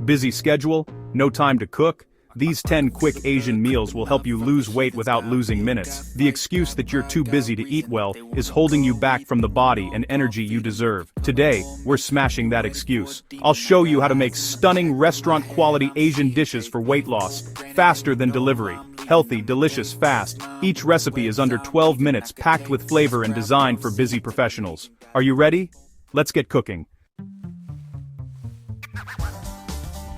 Busy schedule? No time to cook? These 10 quick Asian meals will help you lose weight without losing minutes. The excuse that you're too busy to eat well is holding you back from the body and energy you deserve. Today, we're smashing that excuse. I'll show you how to make stunning restaurant-quality Asian dishes for weight loss, faster than delivery. Healthy, delicious, fast. Each recipe is under 12 minutes, packed with flavor and designed for busy professionals. Are you ready? Let's get cooking.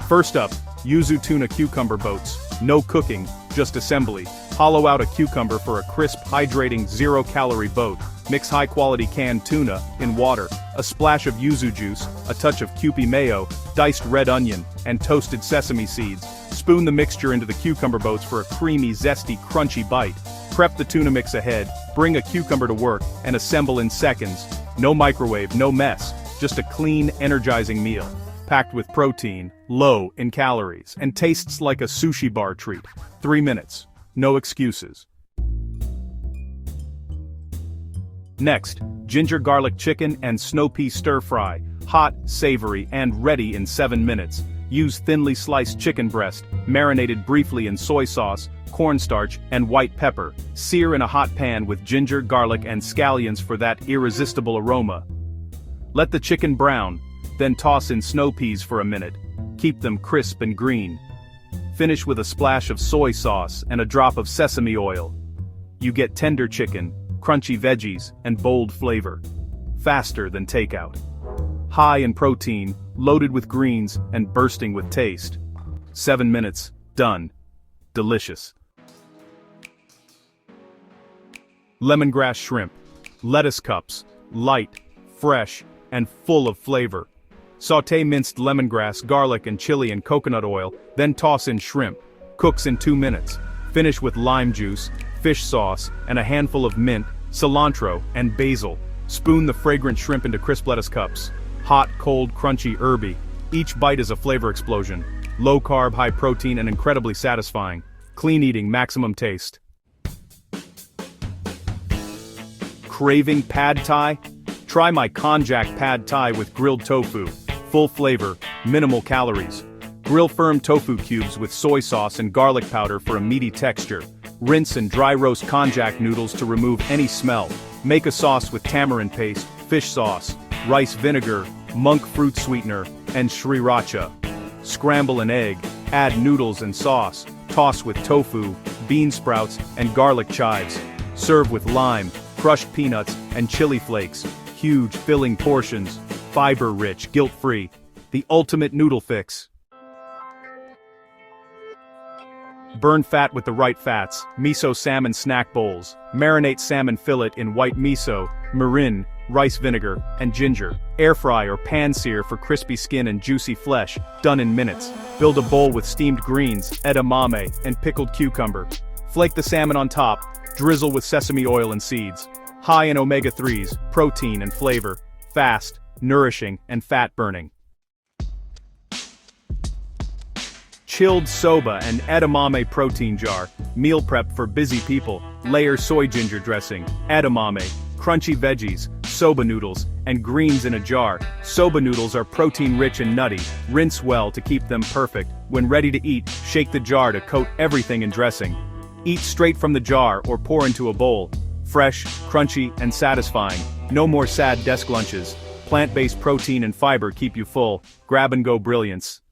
First up, yuzu tuna cucumber boats. No cooking, just assembly. Hollow out a cucumber for a crisp, hydrating, zero-calorie boat. Mix high-quality canned tuna in water, a splash of yuzu juice, a touch of Kewpie mayo, diced red onion, and toasted sesame seeds. Spoon the mixture into the cucumber boats for a creamy, zesty, crunchy bite. Prep the tuna mix ahead, bring a cucumber to work, and assemble in seconds. No microwave, no mess, just a clean, energizing meal. Packed with protein, low in calories, and tastes like a sushi bar treat. 3 minutes. No excuses. Next, ginger garlic chicken and snow pea stir fry. Hot, savory, and ready in 7 minutes. Use thinly sliced chicken breast, marinated briefly in soy sauce, cornstarch, and white pepper. Sear in a hot pan with ginger, garlic, and scallions for that irresistible aroma. Let the chicken brown, then toss in snow peas for a minute. Keep them crisp and green. Finish with a splash of soy sauce and a drop of sesame oil. You get tender chicken, crunchy veggies, and bold flavor. Faster than takeout. High in protein, loaded with greens, and bursting with taste. 7 minutes, done. Delicious. Lemongrass shrimp. Lettuce cups, light, fresh, and full of flavor. Sauté minced lemongrass, garlic and chili in coconut oil, then toss in shrimp. Cooks in 2 minutes. Finish with lime juice, fish sauce, and a handful of mint, cilantro, and basil. Spoon the fragrant shrimp into crisp lettuce cups. Hot, cold, crunchy, herby. Each bite is a flavor explosion. Low carb, high protein, and incredibly satisfying. Clean eating, maximum taste. Craving pad thai? Try my konjac pad thai with grilled tofu. Full flavor, minimal calories. Grill firm tofu cubes with soy sauce and garlic powder for a meaty texture. Rinse and dry roast konjac noodles to remove any smell. Make a sauce with tamarind paste, fish sauce, rice vinegar, monk fruit sweetener, and sriracha. Scramble an egg, add noodles and sauce, toss with tofu, bean sprouts, and garlic chives. Serve with lime, crushed peanuts, and chili flakes. Huge, filling portions. Fiber-rich, guilt-free. The ultimate noodle fix. Burn fat with the right fats. Miso salmon snack bowls. Marinate salmon fillet in white miso, mirin, rice vinegar, and ginger. Air fry or pan sear for crispy skin and juicy flesh, done in minutes. Build a bowl with steamed greens, edamame, and pickled cucumber. Flake the salmon on top, drizzle with sesame oil and seeds. High in omega-3s, protein and flavor. Fast, nourishing, and fat-burning. Chilled soba and edamame protein jar. Meal prep for busy people. Layer soy ginger dressing, edamame, crunchy veggies, soba noodles, and greens in a jar. Soba noodles are protein-rich and nutty. Rinse well to keep them perfect. When ready to eat, shake the jar to coat everything in dressing. Eat straight from the jar or pour into a bowl. Fresh, crunchy, and satisfying. No more sad desk lunches. Plant-based protein and fiber keep you full. Grab-and-go brilliance.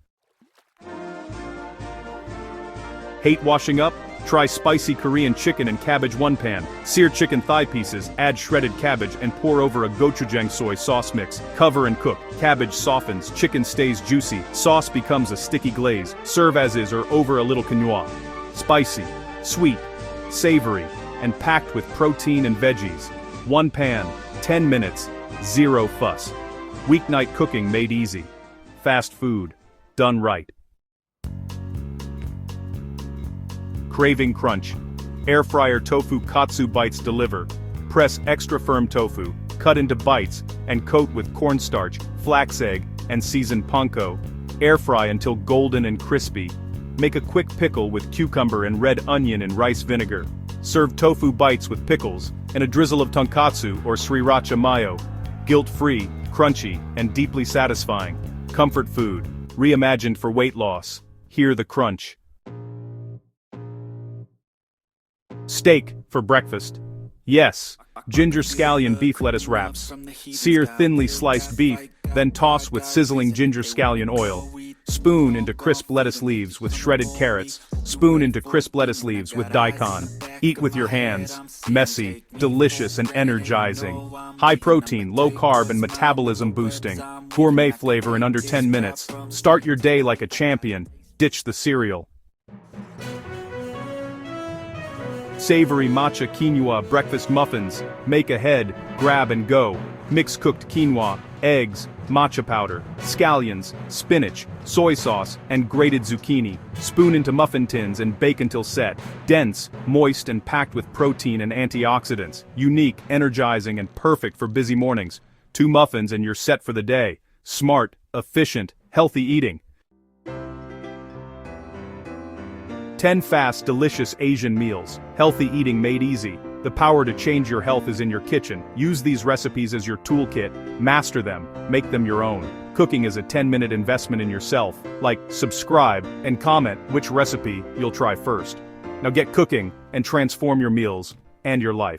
Hate washing up? Try spicy Korean chicken and cabbage one pan. Sear chicken thigh pieces, add shredded cabbage and pour over a gochujang soy sauce mix. Cover and cook. Cabbage softens, chicken stays juicy, sauce becomes a sticky glaze. Serve as is or over a little quinoa. Spicy, sweet, savory, and packed with protein and veggies. One pan, 10 minutes, zero fuss. Weeknight cooking made easy. Fast food, done right. Craving crunch. Air fryer tofu katsu bites deliver. Press extra firm tofu, cut into bites, and coat with cornstarch, flax egg, and seasoned panko. Air fry until golden and crispy. Make a quick pickle with cucumber and red onion and rice vinegar. Serve tofu bites with pickles, and a drizzle of tonkatsu or sriracha mayo. Guilt-free, crunchy, and deeply satisfying. Comfort food. reimagined for weight loss. Hear the crunch. Steak for breakfast. Yes, ginger scallion beef lettuce wraps. Sear thinly sliced beef, then toss with sizzling ginger scallion oil. Spoon into crisp lettuce leaves with shredded carrots. Spoon into crisp lettuce leaves with daikon. Eat with your hands. Messy, delicious, and energizing. High protein, low carb, and metabolism boosting. Gourmet flavor in under 10 minutes. Start your day like a champion. Ditch the cereal. Savory matcha quinoa breakfast muffins. Make ahead, grab and go. Mix cooked quinoa, eggs, matcha powder, scallions, spinach, soy sauce, and grated zucchini. Spoon into muffin tins and bake until set. Dense, moist, and packed with protein and antioxidants. Unique, energizing, and perfect for busy mornings. 2 muffins and you're set for the day. Smart, efficient, healthy eating. 10 fast, delicious Asian meals. Healthy eating made easy. The power to change your health is in your kitchen. Use these recipes as your toolkit. Master them. Make them your own. Cooking is a 10-minute investment in yourself. Like, subscribe, and comment which recipe you'll try first. Now get cooking and transform your meals and your life.